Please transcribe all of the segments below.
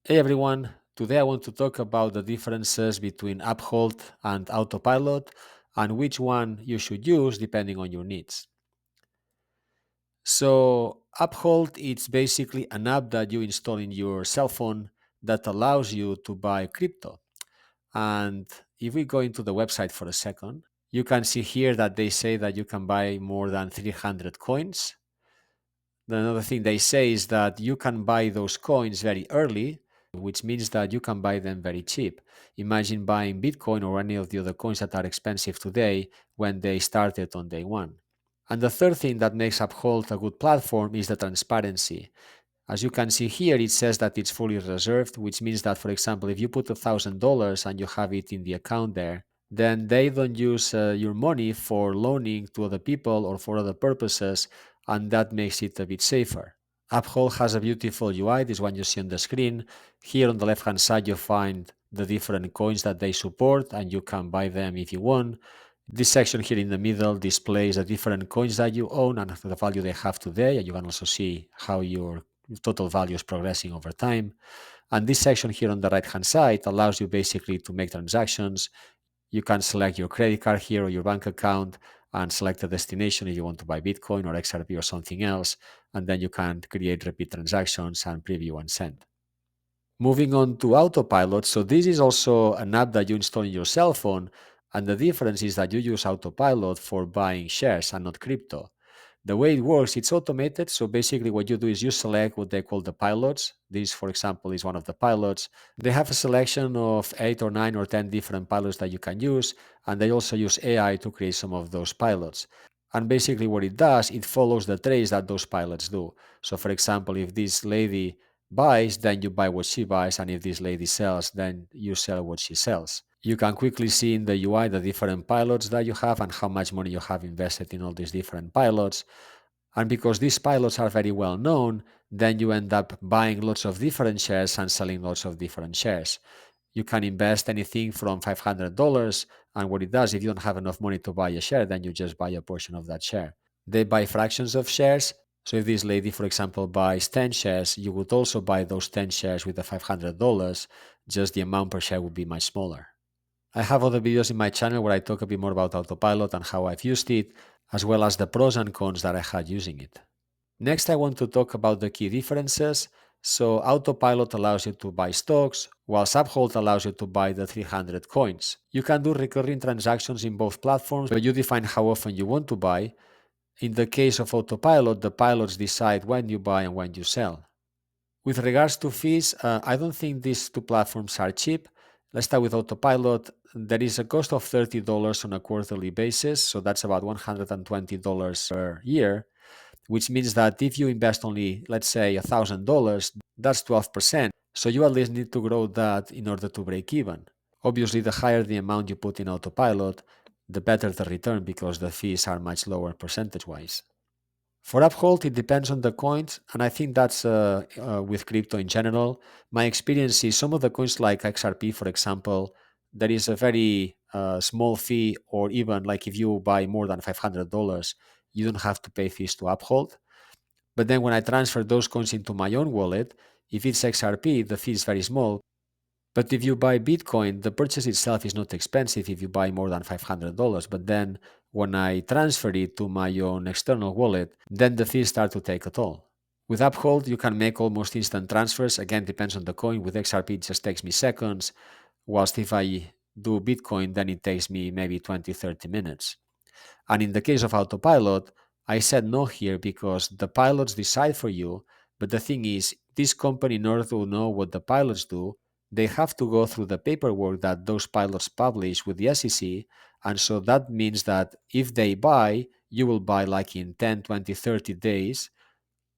Hey everyone, today I want to talk about the differences between Uphold and Autopilot and which one you should use depending on your needs. So, Uphold it's basically an app that you install in your cell phone that allows you to buy crypto. And if we go into the website for a second, you can see here that they say that you can buy more than 300 coins. Another thing they say is that you can buy those coins very early, which means that you can buy them very cheap. Imagine buying Bitcoin or any of the other coins that are expensive today when they started on day one. And the third thing that makes Uphold a good platform is the transparency. As you can see here, it says that it's fully reserved, which means that, for example, if you put $1,000 and you have it in the account there, then they don't use your money for loaning to other people or for other purposes, and that makes it a bit safer. Uphold has a beautiful UI, this one you see on the screen. Here on the left-hand side, you find the different coins that they support, and you can buy them if you want. This section here in the middle displays the different coins that you own and the value they have today, and you can also see how your total value is progressing over time. And this section here on the right-hand side allows you basically to make transactions. You can select your credit card here or your bank account and select a destination if you want to buy Bitcoin or XRP or something else. And then you can create repeat transactions and preview and send. Moving on to Autopilot. So this is also an app that you install in your cell phone. And the difference is that you use Autopilot for buying shares and not crypto. The way it works, it's automated. So basically what you do is you select what they call the pilots. This, for example, is one of the pilots. They have a selection of 8 or 9 or 10 different pilots that you can use. And they also use AI to create some of those pilots. And basically what it does, it follows the trades that those pilots do. So for example, if this lady buys, then you buy what she buys. And if this lady sells, then you sell what she sells. You can quickly see in the UI the different pilots that you have and how much money you have invested in all these different pilots. And because these pilots are very well known, then you end up buying lots of different shares and selling lots of different shares. You can invest anything from $500. And what it does, if you don't have enough money to buy a share, then you just buy a portion of that share. They buy fractions of shares. So if this lady, for example, buys 10 shares, you would also buy those 10 shares with the $500, just the amount per share would be much smaller. I have other videos in my channel where I talk a bit more about Autopilot and how I've used it, as well as the pros and cons that I had using it. Next, I want to talk about the key differences. So Autopilot allows you to buy stocks, while Uphold allows you to buy the 300 coins. You can do recurring transactions in both platforms, but you define how often you want to buy. In the case of Autopilot, the pilots decide when you buy and when you sell. With regards to fees, I don't think these two platforms are cheap. Let's start with Autopilot. There is a cost of $30 on a quarterly basis, so that's about $120 per year, which means that if you invest only, let's say, $1,000, that's 12%. So you at least need to grow that in order to break even. Obviously, the higher the amount you put in Autopilot, the better the return because the fees are much lower percentage-wise. For Uphold, it depends on the coins, and I think that's with crypto in general. My experience is some of the coins like XRP, for example, there is a very small fee, or even like if you buy more than $500, you don't have to pay fees to Uphold. But then when I transfer those coins into my own wallet, if it's XRP, the fee is very small. But if you buy Bitcoin, the purchase itself is not expensive if you buy more than $500. But then when I transfer it to my own external wallet, then the fees start to take a toll. With Uphold, you can make almost instant transfers. Again, depends on the coin. With XRP, it just takes me seconds. Whilst if I do Bitcoin, then it takes me maybe 20, 30 minutes. And in the case of Autopilot, I said no here because the pilots decide for you. But the thing is, this company, in order to know what the pilots do, they have to go through the paperwork that those pilots publish with the SEC. And so that means that if they buy, you will buy like in 10, 20, 30 days.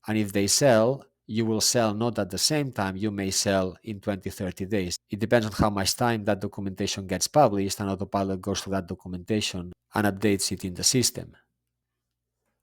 And if they sell, you will sell not at the same time, you may sell in 20, 30 days. It depends on how much time that documentation gets published, and Autopilot goes through that documentation and updates it in the system.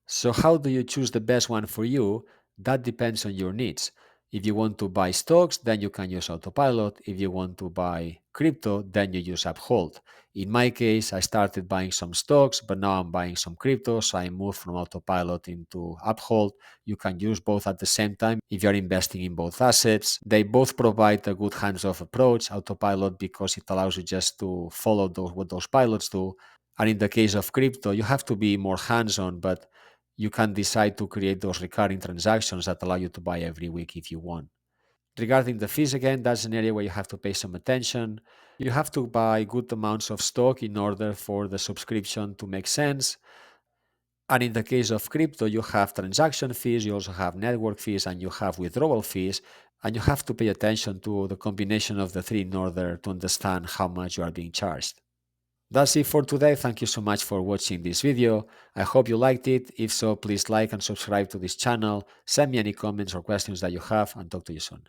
So how do you choose the best one for you? That depends on your needs. If you want to buy stocks, then you can use Autopilot. If you want to buy crypto, then you use Uphold. In my case, I started buying some stocks, but now I'm buying some crypto, so I moved from Autopilot into Uphold. You can use both at the same time if you're investing in both assets. They both provide a good hands-off approach. Autopilot because it allows you just to follow what those pilots do. And in the case of crypto, you have to be more hands-on, but you can decide to create those recurring transactions that allow you to buy every week if you want. Regarding the fees, again, that's an area where you have to pay some attention. You have to buy good amounts of stock in order for the subscription to make sense. And in the case of crypto, you have transaction fees, you also have network fees, and you have withdrawal fees. And you have to pay attention to the combination of the three in order to understand how much you are being charged. That's it for today. Thank you so much for watching this video. I hope you liked it. If so, please like and subscribe to this channel. Send me any comments or questions that you have, and talk to you soon.